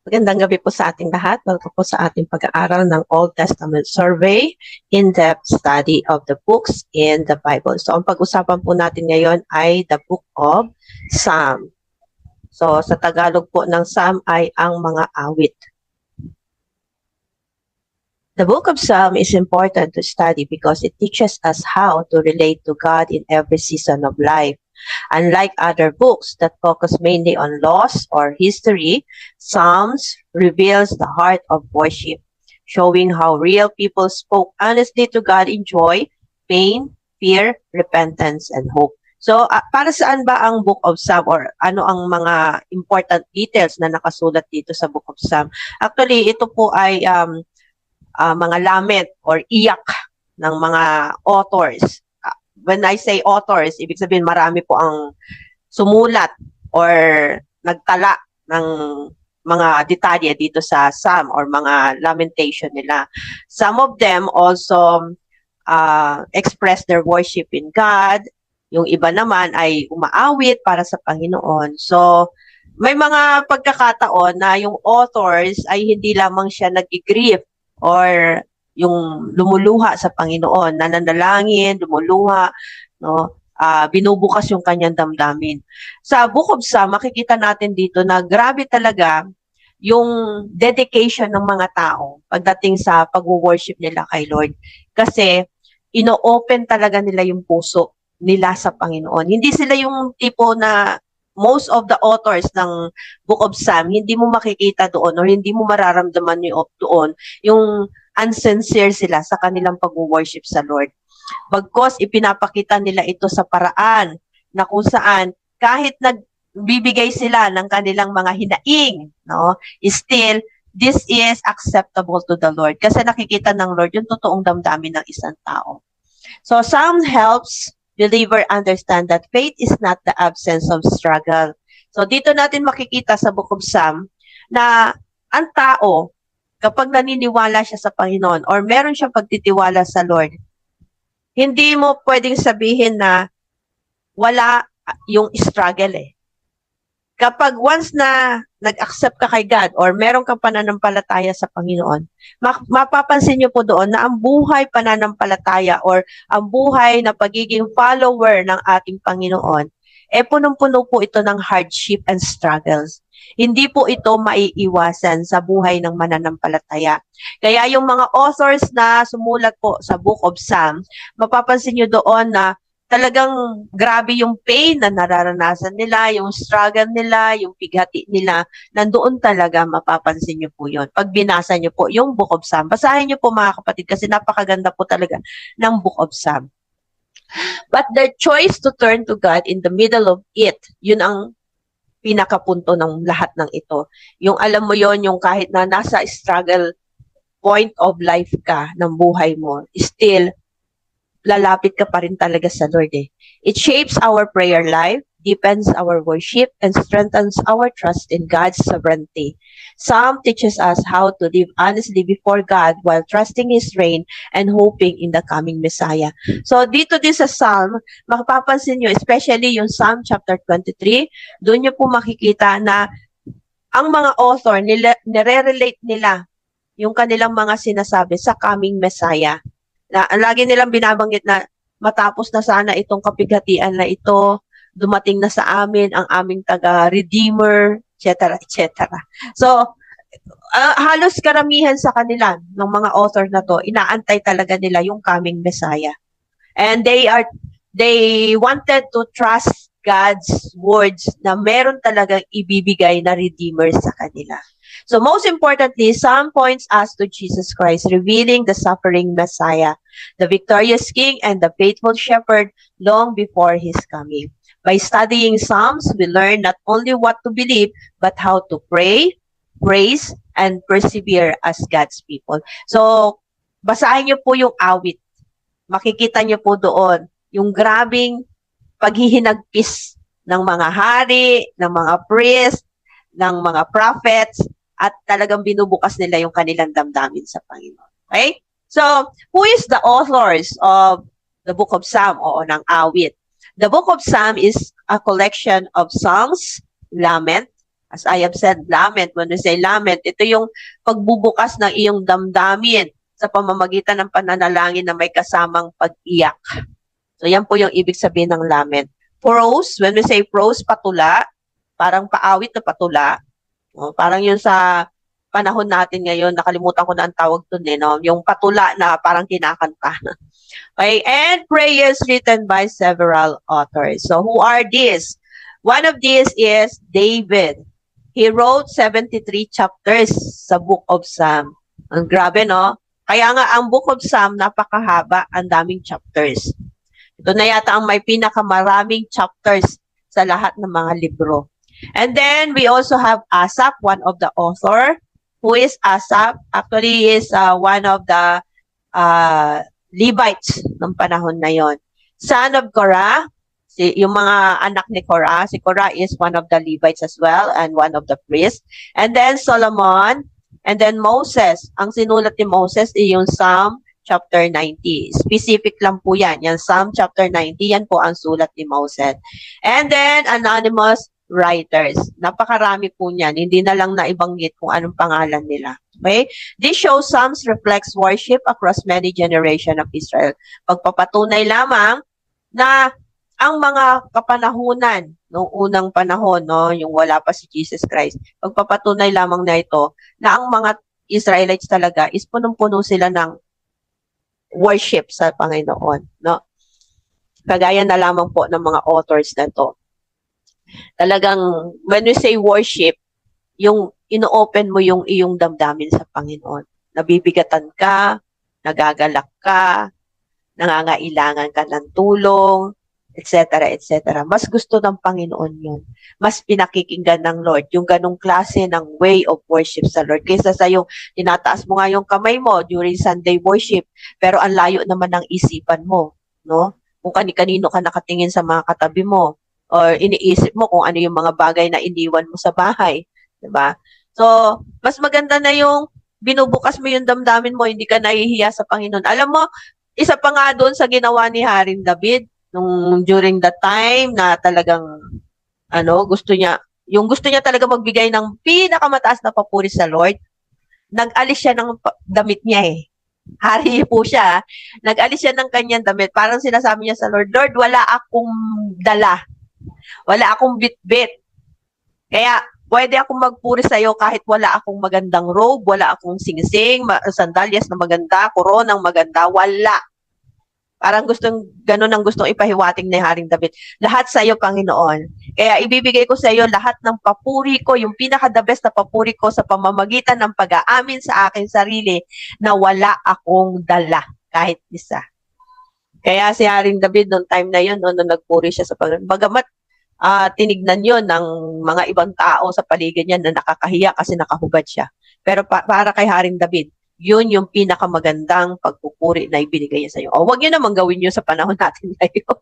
Magandang gabi po sa ating lahat. Welcome po sa ating pag-aaral ng Old Testament Survey, in-depth study of the books in the Bible. So, ang pag-usapan po natin ngayon ay the Book of Psalm. So, sa Tagalog po ng Psalm ay ang mga awit. The Book of Psalm is important to study because it teaches us how to relate to God in every season of life. Unlike other books that focus mainly on laws or history, Psalms reveals the heart of worship, showing how real people spoke honestly to God in joy, pain, fear, repentance, and hope. So, para saan ba ang Book of Psalm or ano ang mga important details na nakasulat dito sa Book of Psalm? Actually, ito po ay mga lament or iyak ng mga authors. When I say authors, ibig sabihin marami po ang sumulat or nagtala ng mga detalye dito sa Psalm or mga lamentation nila. Some of them also express their worship in God. Yung iba naman ay umaawit para sa Panginoon. So, may mga pagkakataon na yung authors ay hindi lamang siya nag-grieve or yung lumuluha sa Panginoon, nananalangin, lumuluha, no? Binubukas yung kanyang damdamin. Sa Book of Psalm, makikita natin dito na grabe talaga yung dedication ng mga tao pagdating sa pag-worship nila kay Lord. Kasi ino-open talaga nila yung puso nila sa Panginoon. Hindi sila yung tipo na most of the authors ng Book of Psalm, hindi mo makikita doon or hindi mo mararamdaman doon yung unsincere sila sa kanilang pag-worship sa Lord. Bagkos ipinapakita nila ito sa paraan na kung saan kahit nagbibigay sila ng kanilang mga hinaing, no, still this is acceptable to the Lord kasi nakikita ng Lord yung totoong damdamin ng isang tao. So Psalm helps believer understand that faith is not the absence of struggle. So dito natin makikita sa Book of Psalm na ang tao kapag naniniwala siya sa Panginoon or meron siyang pagtitiwala sa Lord, hindi mo pwedeng sabihin na wala yung struggle eh. Kapag once na nag-accept ka kay God or meron kang pananampalataya sa Panginoon, mapapansin niyo po doon na ang buhay pananampalataya or ang buhay na pagiging follower ng ating Panginoon, punong-puno po ito ng hardship and struggles. Hindi po ito maiiwasan sa buhay ng mananampalataya. Kaya yung mga authors na sumulat po sa Book of Psalm, mapapansin nyo doon na talagang grabe yung pain na nararanasan nila, yung struggle nila, yung pighati nila, nandoon talaga mapapansin nyo po yun. Pag binasa nyo po yung Book of Psalm, basahin nyo po mga kapatid kasi napakaganda po talaga ng Book of Psalm. But their choice to turn to God in the middle of it, yun ang pinakapunto ng lahat ng ito. Yung alam mo yon, yung kahit na nasa struggle point of life ka ng buhay mo, still, lalapit ka pa rin talaga sa Lord eh. It shapes our prayer life, deepens our worship, and strengthens our trust in God's sovereignty. Psalm teaches us how to live honestly before God while trusting His reign and hoping in the coming Messiah. So dito din sa Psalm, mapapansin nyo, especially yung Psalm chapter 23, doon nyo po makikita na ang mga author, nire-relate nila yung kanilang mga sinasabi sa coming Messiah. Na lagi nilang binabanggit na matapos na sana itong kapighatian na ito, dumating na sa amin ang aming taga-redeemer, etc., etc. So, halos karamihan sa kanila ng mga author na to, inaantay talaga nila yung coming Messiah. And they wanted to trust God's words na meron talagang ibibigay na redeemer sa kanila. So most importantly, Psalm points us to Jesus Christ, revealing the suffering Messiah, the victorious King, and the faithful shepherd long before His coming. By studying Psalms, we learn not only what to believe, but how to pray, praise, and persevere as God's people. So, basahin niyo po yung awit. Makikita niyo po doon yung grabing paghihinagpis ng mga hari, ng mga priest, ng mga prophets, at talagang binubukas nila yung kanilang damdamin sa Panginoon. Okay? So, who is the authors of the Book of Psalm o ng awit? The Book of Psalm is a collection of songs, lament, As I have said, lament, when we say lament, ito yung pagbubukas ng iyong damdamin sa pamamagitan ng pananalangin na may kasamang pag-iyak. So yan po yung ibig sabihin ng lament. Prose, when we say prose, patula, parang paawit na patula. Parang yun sa panahon natin ngayon, nakalimutan ko na ang tawag doon no? Yung patula na parang kinakanta. Okay, and prayers written by several authors. So who are these? One of these is David. He wrote 73 chapters sa Book of Psalm. Ang grabe, no? Kaya nga, ang Book of Psalm, napakahaba, ang daming chapters. Ito na yata ang may pinakamaraming chapters sa lahat ng mga libro. And then, we also have Asaph, one of the author. Who is Asaph? Actually, he is one of the Levites ng panahon na yon. Son of Korah, yung mga anak ni Korah. Si Korah is one of the Levites as well and one of the priests. And then Solomon, and then Moses. Ang sinulat ni Moses ay yung Psalm chapter 90. Specific lang po yan. Yan Psalm chapter 90, yan po ang sulat ni Moses. And then anonymous writers. Napakarami po niyan. Hindi na lang naibanggit kung anong pangalan nila. Okay? This shows Psalms reflects worship across many generations of Israel. Pagpapatunay lamang na ang mga kapanahunan noong unang panahon, no, yung wala pa si Jesus Christ, pagpapatunay lamang na ito na ang mga Israelites talaga is punong-puno sila ng worship sa Panginoon, no? Kagaya na lamang po ng mga authors na to. Talagang when we say worship, yung ino-open mo yung iyong damdamin sa Panginoon. Nabibigatan ka, nagagalak ka, nangangailangan ka ng tulong, etc., etc. Mas gusto ng Panginoon yun. Mas pinakikinggan ng Lord yung ganong klase ng way of worship sa Lord. Kaysa sa yung tinataas mo nga yung kamay mo during Sunday worship, pero ang layo naman ng isipan mo, no? Kung kani-kanino ka nakatingin sa mga katabi mo, or iniisip mo kung ano yung mga bagay na iniwan mo sa bahay, diba? So, mas maganda na yung binubukas mo yung damdamin mo, hindi ka nahihiya sa Panginoon. Alam mo, isa pa nga doon sa ginawa ni Haring David, nung during that time na talagang gusto niya talaga magbigay ng pinakamataas na papuri sa Lord, nag-alis siya ng damit niya eh. Hari po siya. Nag-alis siya ng kanyang damit. Parang sinasabi niya sa Lord, Lord, wala akong dala. Wala akong bit-bit. Kaya pwede akong magpuri sa iyo kahit wala akong magandang robe, wala akong singsing, sandalyas na maganda, koronang maganda, wala. Parang ganun ang gustong ipahiwating ni Haring David. Lahat sa iyo, Panginoon. Kaya ibibigay ko sa iyo lahat ng papuri ko, yung pinaka-the best na papuri ko sa pamamagitan ng pag-aamin sa aking sarili na wala akong dala kahit isa. Kaya si Haring David noong time na yun, nung nagpuri siya sa Panginoon. Bagamat tinignan yun ng mga ibang tao sa paligid niya na nakakahiya kasi nakahubad siya. Pero para kay Haring David, yun yung pinakamagandang pagpupuri na ibinigay niya sa iyo. O, wag niyo naman gawin yun sa panahon natin ngayon.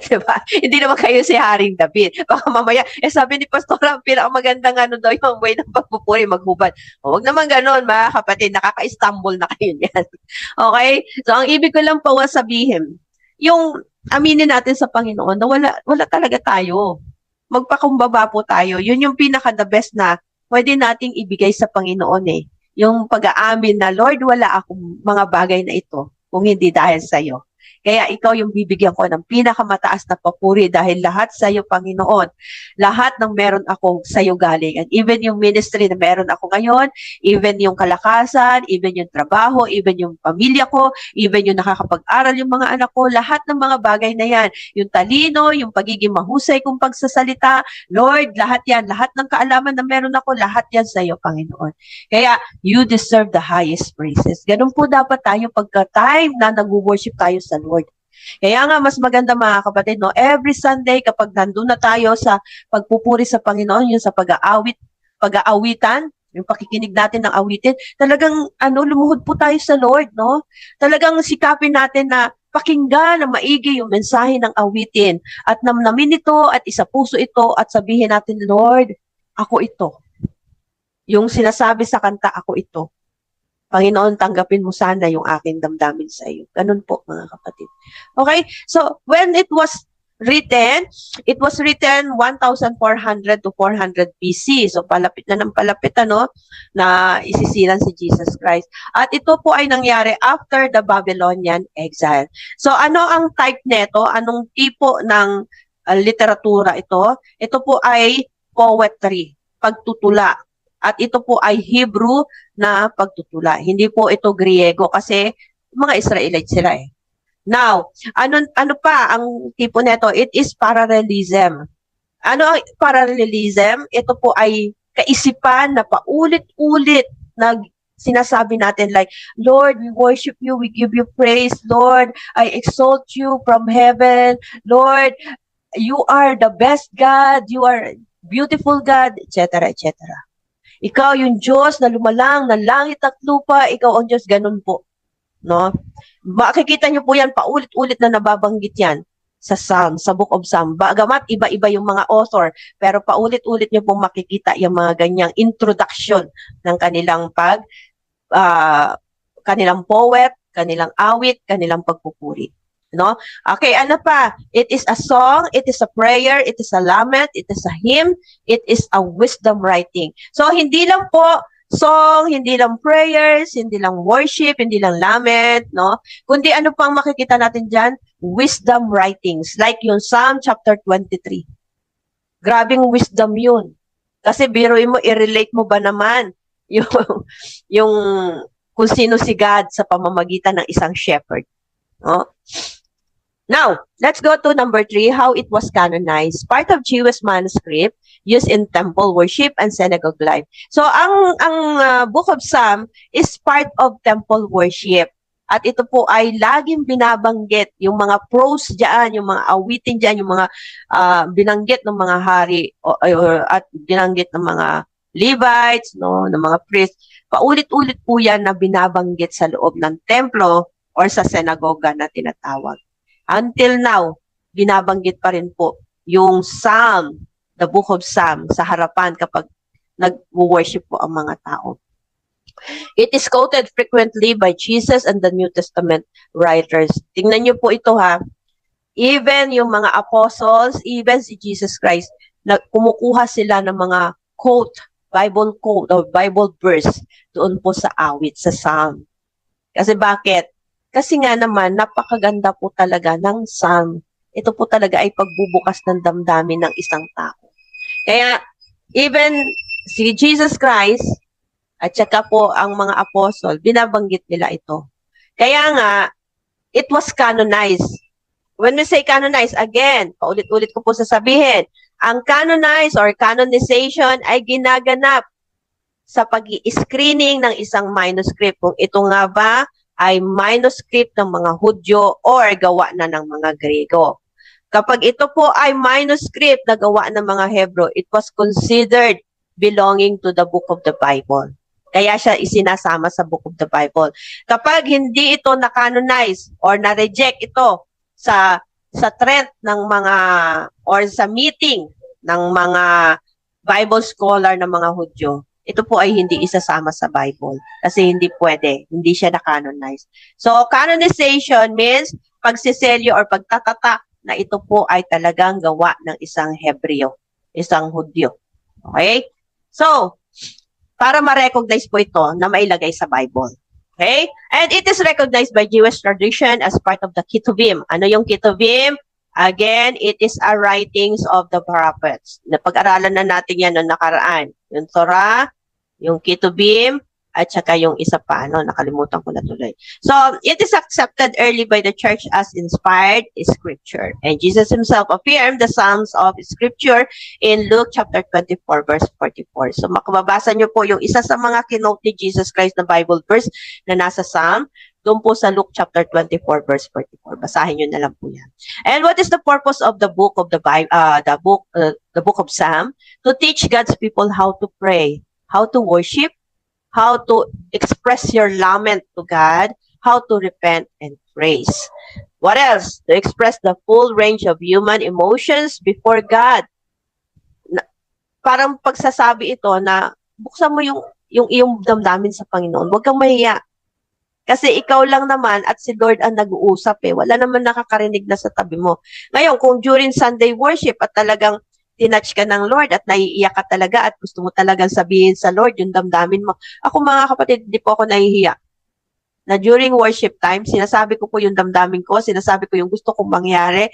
Diba? Hindi naman kayo si Haring David. Baka mamaya, sabi ni Pastor, ang pinakamagandang daw yung way ng pagpupuri, maghubad. O, wag naman ganun, mga kapatid, nakaka-Istanbul na kayo niyan. Okay? So, ang ibig ko lang po sabihin, yung aminin natin sa Panginoon na wala talaga tayo. Magpakumbaba po tayo. Yun yung pinaka-the best na pwede nating ibigay sa Panginoon eh. Yung pag-aamin na, Lord, wala akong mga bagay na ito kung hindi dahil sa iyo. Kaya ikaw yung bibigyan ko ng pinakamataas na papuri dahil lahat sa iyo, Panginoon. Lahat ng meron ako sa iyo galing. And even yung ministry na meron ako ngayon, even yung kalakasan, even yung trabaho, even yung pamilya ko, even yung nakakapag-aral yung mga anak ko, lahat ng mga bagay na yan, yung talino, yung pagiging mahusay kong pagsasalita, Lord, lahat yan, lahat ng kaalaman na meron ako, lahat yan sa iyo, Panginoon. Kaya, you deserve the highest praises. Ganun po dapat tayo pagka-time na nag-worship tayo sa Lord. Kaya nga, mas maganda mga kapatid, no? Every Sunday, kapag nandun na tayo sa pagpupuri sa Panginoon, yung sa pag-aawitan, yung pakikinig natin ng awitin, talagang, lumuhod po tayo sa Lord, no? Talagang sikapin natin na pakinggan na maigi yung mensahe ng awitin at namnamin ito at isa puso ito at sabihin natin, Lord, ako ito. Yung sinasabi sa kanta, ako ito. Panginoon, tanggapin mo sana yung aking damdamin sa iyo. Ganun po, mga kapatid. Okay? So, when it was written, it was written 1,400 to 400 BC. So palapit na ng palapit na isisilang si Jesus Christ. At ito po ay nangyari after the Babylonian exile. So ano ang type nito? Anong tipo ng literatura ito? Ito po ay poetry, pagtutula. At ito po ay Hebrew na pagtutula. Hindi po ito Griego kasi mga Israelite sila eh. Now, ano pa ang tipo nito? It is parallelism. Ano ang parallelism? Ito po ay kaisipan na paulit-ulit na sinasabi natin like, Lord, we worship you, we give you praise. Lord, I exalt you from heaven. Lord, you are the best God. You are beautiful God, etc., etc. Ikaw yung Diyos na lumalang ng langit at lupa, ikaw ang Diyos, ganun po. No? Makikita niyo po yan, paulit-ulit na nababanggit yan sa Psalm, sa Book of Psalm. Bagamat iba-iba yung mga author, pero paulit-ulit niyo pong makikita yung mga ganyang introduction ng kanilang kanilang poet, kanilang awit, kanilang pagpupuri. No? Okay, ano pa? It is a song, it is a prayer, it is a lament, it is a hymn, it is a wisdom writing. So, hindi lang po song, hindi lang prayers, hindi lang worship, hindi lang lament, no? Kundi ano pang makikita natin dyan? Wisdom writings, like yung Psalm chapter 23. Grabing wisdom yun. Kasi biruin mo, i-relate mo ba naman yung kung sino si God sa pamamagitan ng isang shepherd. No? Now, let's go to number 3, how it was canonized. Part of Jewish manuscript used in temple worship and synagogue life. So, ang Book of Psalm is part of temple worship. At ito po ay laging binabanggit yung mga prose diyan, yung mga awitin diyan, yung mga binanggit ng mga hari at binanggit ng mga Levites, no, ng mga priests. Paulit-ulit po yan na binabanggit sa loob ng templo or sa sinagoga na tinatawag. Until now, binabanggit pa rin po yung Psalm, the Book of Psalm, sa harapan kapag nag-worship po ang mga tao. It is quoted frequently by Jesus and the New Testament writers. Tingnan niyo po ito ha. Even yung mga apostles, even si Jesus Christ, kumukuha sila ng mga quote or Bible verse doon po sa awit, sa Psalm. Kasi bakit? Kasi nga naman, napakaganda po talaga ng Psalm. Ito po talaga ay pagbubukas ng damdamin ng isang tao. Kaya, even si Jesus Christ, at saka po ang mga apostle, binabanggit nila ito. Kaya nga, it was canonized. When we say canonized, again, paulit-ulit ko po sasabihin, ang canonized or canonization ay ginaganap sa pag-i-screening ng isang manuscript. Kung ito nga ba ay manuscript ng mga Hudyo or gawa na ng mga Grego. Kapag ito po ay manuscript na gawa ng mga Hebrew, it was considered belonging to the book of the Bible. Kaya siya isinasama sa book of the Bible. Kapag hindi ito na-canonize or na-reject ito sa trend ng mga or sa meeting ng mga Bible scholar ng mga Hudyo, ito po ay hindi isasama sa Bible kasi hindi pwede, hindi siya na-canonize. So, canonization means pagsiselyo or pagtatatak na ito po ay talagang gawa ng isang Hebreo, isang Hudyo. Okay? So, para ma-recognize po ito na mailagay sa Bible. Okay? And it is recognized by Jewish tradition as part of the Ketuvim. Ano yung Ketuvim? Again, it is a writings of the prophets. Napag-aralan na natin yan noong nakaraan. Yung Torah, yung Ketuvim, at saka yung isa pa, nakalimutan ko na tuloy. So, it is accepted early by the church as inspired scripture. And Jesus himself affirmed the Psalms of scripture in Luke chapter 24, verse 44. So, makababasa nyo po yung isa sa mga kinote ni Jesus Christ na Bible verse na nasa Psalm, doon po sa Luke chapter 24, verse 44. Basahin nyo na lang po yan. And what is the purpose of the book of the Bible, the book of Psalm? To teach God's people how to pray, how to worship, how to express your lament to God, how to repent and praise. What else? To express the full range of human emotions before God. Parang pagsasabi ito na buksan mo yung iyong damdamin sa Panginoon. Huwag kang mahiya. Kasi ikaw lang naman at si Lord ang nag-uusap eh. Wala naman nakakarinig na sa tabi mo. Ngayon, kung during Sunday worship at talagang tinouch ka ng Lord at naiiyak ka talaga at gusto mo talagang sabihin sa Lord yung damdamin mo. Ako mga kapatid, hindi po ako nahihiya. Na during worship time, sinasabi ko po yung damdamin ko, sinasabi ko yung gusto kong mangyari,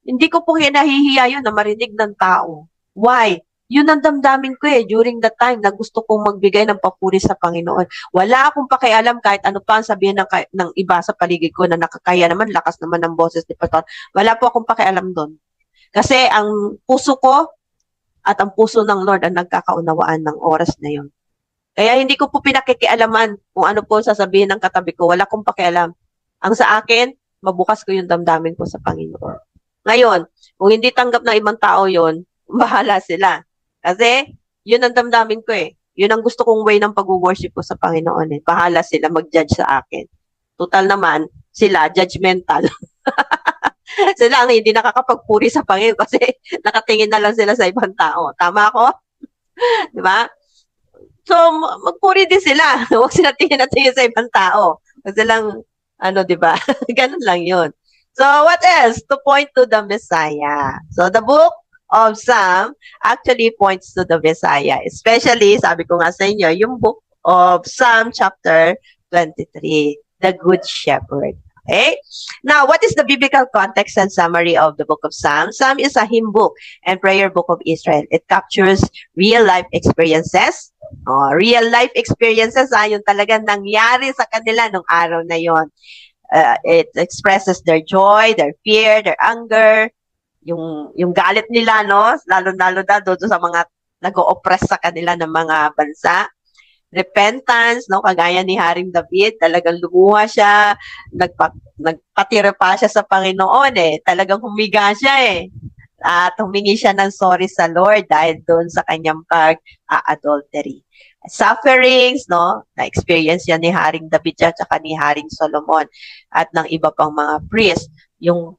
hindi ko po nahihiya yun na marinig ng tao. Why? Yun ang damdamin ko eh, during the time na gusto kong magbigay ng papuri sa Panginoon. Wala akong pakialam kahit ano pa ang sabihin ng iba sa paligid ko na nakakaya naman, lakas naman ng boses ni Pastor. Wala po akong pakialam doon. Kasi ang puso ko at ang puso ng Lord ang nagkakaunawaan ng oras na yun. Kaya hindi ko po pinakikialaman kung ano po sasabihin ng katabi ko. Wala akong pakialam. Ang sa akin, mabukas ko yung damdamin ko sa Panginoon. Ngayon, kung hindi tanggap ng ibang tao yon, bahala sila. Kasi, yun ang damdamin ko eh. Yun ang gusto kong way ng pag-worship ko sa Panginoon eh. Bahala sila mag-judge sa akin. Total naman, sila, judgmental. Sila ang hindi nakakapagpuri sa Panginoon kasi nakatingin na lang sila sa ibang tao. Tama ako? Di ba? So, magpuri din sila. Huwag sila tingin na tingin sa ibang tao. Huwag silang, di ba? Ganun lang yun. So, what else? To point to the Messiah. So, the book of Psalm actually points to the Messiah. Especially, sabi ko nga sa inyo, yung book of Psalm chapter 23, the Good Shepherd. Okay? Now, what is the biblical context and summary of the book of Psalm? Psalm is a hymn book and prayer book of Israel. It captures real-life experiences. Real-life experiences, yung talagang nangyari sa kanila nung araw na yon. It expresses their joy, their fear, their anger, yung galit nila, no? Lalo-lalo na doon sa mga nag-o-oppress sa kanila ng mga bansa. Repentance, no? Kagaya ni Haring David, talagang lumuha siya, nagpatira pa siya sa Panginoon eh. Talagang humiga siya eh. At humingi siya ng sorry sa Lord dahil doon sa kanyang pag-adultery. Sufferings, no? Na-experience yan ni Haring David at saka ni Haring Solomon at ng iba pang mga priest. Yung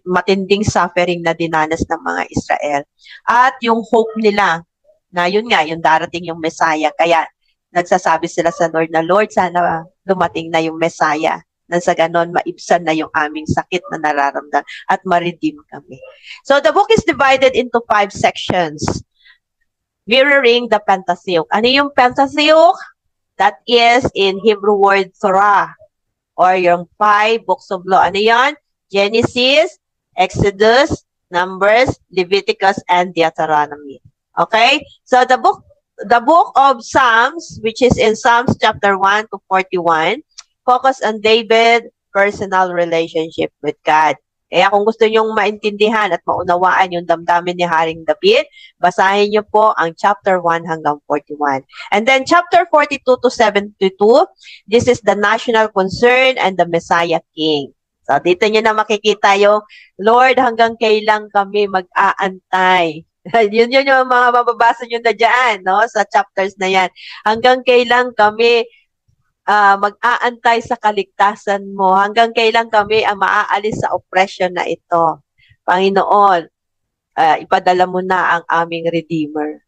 matinding suffering na dinanas ng mga Israel. At yung hope nila na yun nga, yung darating yung Messiah. Kaya nagsasabi sila sa Lord na, Lord, sana dumating na yung Messiah. Nang sa ganon, maibsan na yung aming sakit na nararamdaman at ma-redeem kami. So the book is divided into 5 sections, mirroring the Pentateuch. Ano yung Pentateuch? That is in Hebrew word Torah, or yung 5 books of law. Ano yan? Genesis, Exodus, Numbers, Leviticus, and Deuteronomy. Okay? So the book of Psalms, which is in Psalms chapter 1 to 41, focus on David's personal relationship with God. Kaya kung gusto nyong maintindihan at maunawaan yung damdamin ni Haring David, basahin nyo po ang chapter 1 hanggang 41. And then chapter 42 to 72, this is the national concern and the Messiah King. So dito nyo na makikita yung, Lord, hanggang kailan kami mag-aantay? yun yung mga mababasa nyo na dyan, no? Sa chapters na yan. Hanggang kailan kami mag-aantay sa kaligtasan mo? Hanggang kailan kami ang maaalis sa oppression na ito? Panginoon, ipadala mo na ang aming Redeemer.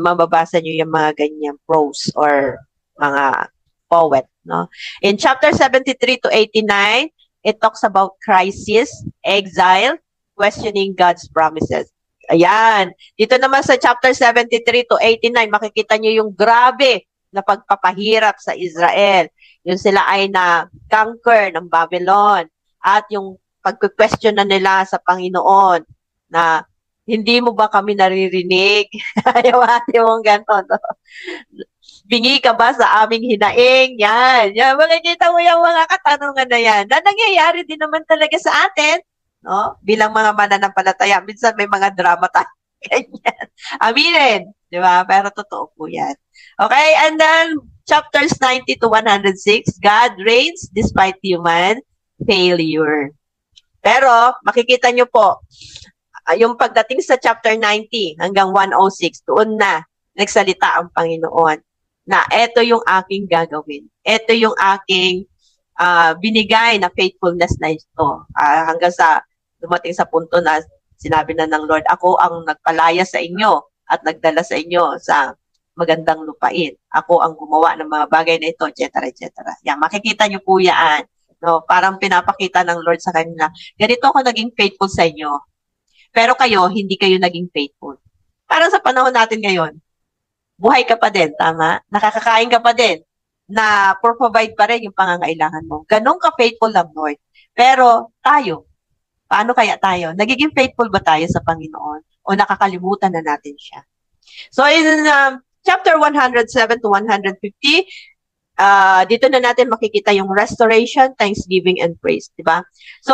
Mababasa nyo yung mga ganyan prose or mga poet, no? In chapter 73 to 89, it talks about crisis, exile, questioning God's promises. Ayan. Dito naman sa chapter 73 to 89, makikita nyo yung grabe na pagpapahirap sa Israel. Yung sila ay na-conquer ng Babylon. At yung pag-question na nila sa Panginoon na hindi mo ba kami naririnig? Ayaw mong ganito. No? Bingi ka ba sa aming hinaing? Yan. Makikita mo yung mga katanungan na yan. Na nangyayari din naman talaga sa atin. No? Bilang mga mananampalataya. Minsan may mga drama tayo. Ganyan. Aminin. Di ba? Pero totoo po yan. Okay? And then, chapters 90 to 106, God reigns despite human failure. Pero, makikita nyo po, yung pagdating sa chapter 90 hanggang 106, doon na nagsalita ang Panginoon na eto yung aking gagawin. Eto yung aking binigay na faithfulness na ito. Hanggang sa dumating sa punto na sinabi na ng Lord, ako ang nagpalaya sa inyo at nagdala sa inyo sa magandang lupain. Ako ang gumawa ng mga bagay na ito, etc. etc. Yan, makikita niyo po yan. No, parang pinapakita ng Lord sa kanila, ganito ako naging faithful sa inyo. Pero kayo, hindi kayo naging faithful. Parang sa panahon natin ngayon, buhay ka pa din, tama? Nakakakain ka pa din, na provide pa rin yung pangangailangan mo. Ganun ka faithful lang, Lord. Pero tayo, paano kaya tayo? Nagiging faithful ba tayo sa Panginoon? O nakakalimutan na natin siya? So in chapter 107 to 150, dito na natin makikita yung restoration, thanksgiving, and praise, di ba? So,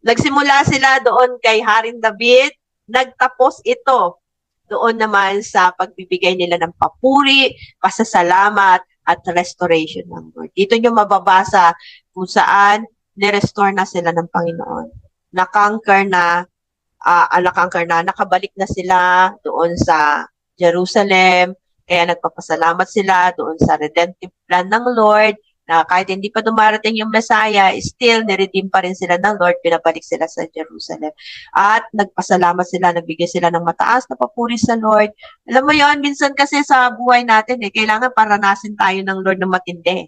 nagsimula sila doon kay Haring David, nagtapos ito doon naman sa pagbibigay nila ng papuri, pasasalamat, at restoration ng Lord. Dito nyo mababasa kung saan nirestore na sila ng Panginoon. Nakabalik na sila doon sa Jerusalem, kaya nagpapasalamat sila doon sa redemptive plan ng Lord, na kahit hindi pa dumarating yung Messiah, still, niredeem pa rin sila ng Lord, pinabalik sila sa Jerusalem. At nagpasalamat sila, nagbigay sila ng mataas na papuri sa Lord. Alam mo yon, minsan kasi sa buhay natin, kailangan paranasin tayo ng Lord na matindi.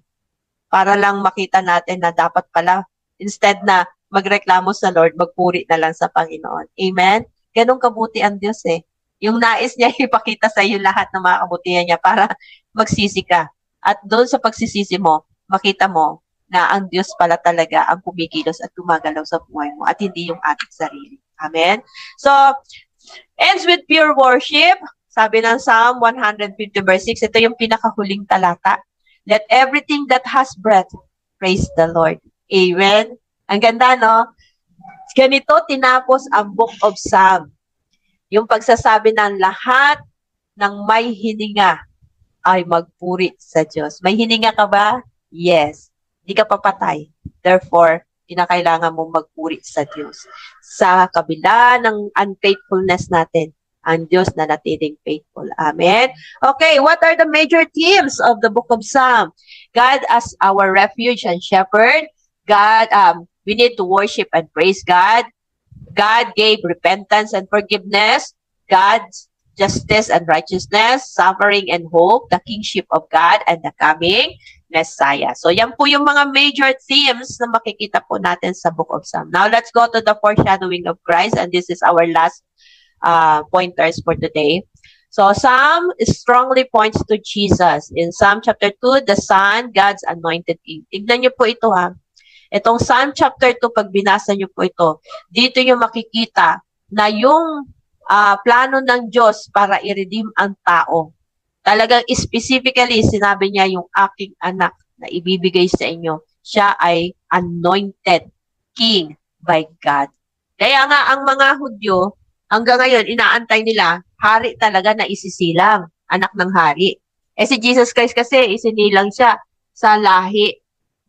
Para lang makita natin na dapat pala, instead na magreklamo sa Lord, magpuri na lang sa Panginoon. Amen? Ganun kabuti ang Diyos Yung nais niya ipakita sa iyo lahat ng mga kabutihan niya para magsisi ka. At doon sa pagsisisi mo, makita mo na ang Diyos pala talaga ang kumikilos at gumagalaw sa buhay mo at hindi yung ating sarili. Amen? So, ends with pure worship. Sabi ng Psalm 150 verse 6, ito yung pinakahuling talata. Let everything that has breath praise the Lord. Amen? Ang ganda, no? Ganito tinapos ang Book of Psalm. Yung pagsasabi ng lahat ng may hininga ay magpuri sa Diyos. May hininga ka ba? Yes. Hindi ka papatay. Therefore, kinakailangan mong magpuri sa Diyos. Sa kabila ng unfaithfulness natin, ang Diyos na natiling faithful. Amen? Okay, what are the major themes of the Book of Psalm? God as our refuge and shepherd. God, we need to worship and praise God. God gave repentance and forgiveness. God's justice and righteousness, suffering and hope, the kingship of God, and the coming Messiah. So yan po yung mga major themes na makikita po natin sa Book of Psalm. Now let's go to the foreshadowing of Christ, and this is our last pointers for today. So Psalm strongly points to Jesus. In Psalm chapter 2, the Son, God's anointed King. Tignan niyo po ito Itong Psalm chapter 2, pag binasa niyo po ito, dito niyo makikita na yung plano ng Diyos para i-redeem ang tao. Talagang specifically, sinabi niya yung aking anak na ibibigay sa inyo. Siya ay anointed king by God. Kaya nga ang mga Hudyo, hanggang ngayon, inaantay nila, hari talaga na isisilang, anak ng hari. Si Jesus Christ kasi, isinilang siya sa lahi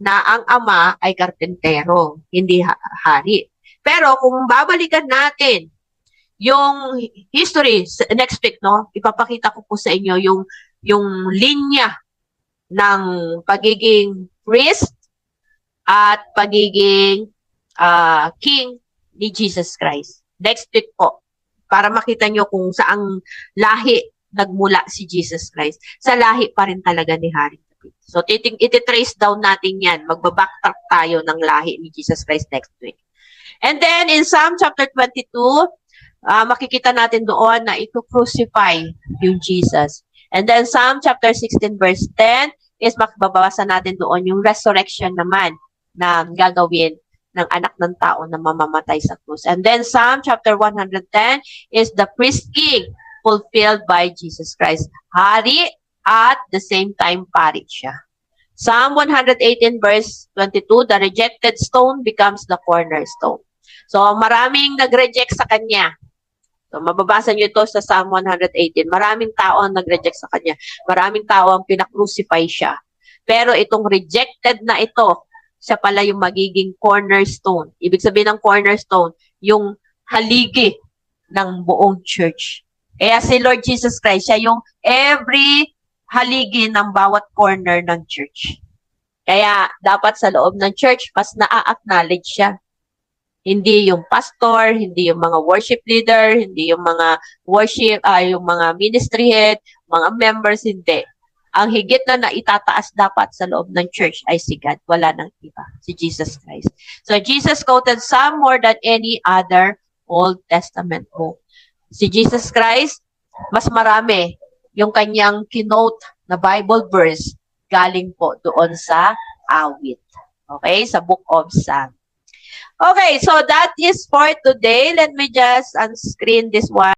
na ang ama ay karpentero, hindi hari. Pero kung babalikan natin yung history, next week, ipapakita ko po sa inyo yung linya ng pagiging priest at pagiging king ni Jesus Christ. Next week po, para makita nyo kung saang lahi nagmula si Jesus Christ. Sa lahi pa rin talaga ni Haring David. So, ititrace down natin yan. Magbabacktrack tayo ng lahi ni Jesus Christ next week. And then, in Psalm chapter 22, makikita natin doon na ito-crucify yung Jesus. And then Psalm chapter 16 verse 10 is makababasa natin doon yung resurrection naman na gagawin ng anak ng tao na mamamatay sa krus. And then Psalm chapter 110 is the priest king fulfilled by Jesus Christ. Hari at the same time pari siya. Psalm 118 verse 22, the rejected stone becomes the cornerstone. So maraming nag-reject sa kanya. So, mababasa nyo ito sa Psalm 118. Maraming tao ang nag-reject sa kanya. Maraming tao ang pinakrucify siya. Pero itong rejected na ito, siya pala yung magiging cornerstone. Ibig sabihin ng cornerstone, yung haligi ng buong church. Kaya si Lord Jesus Christ, siya yung every haligi ng bawat corner ng church. Kaya dapat sa loob ng church, mas na-acknowledge siya. Hindi yung pastor, hindi yung mga worship leader, hindi yung mga yung mga ministry head, mga members, hindi. Ang higit na naitataas dapat sa loob ng church ay si God. Wala nang iba. Si Jesus Christ. So Jesus quoted some more than any other Old Testament book. Si Jesus Christ, mas marami yung kanyang kinote na Bible verse galing po doon sa awit. Okay? Sa Book of Psalms. Okay, so that is for today. Let me just unscreen this one.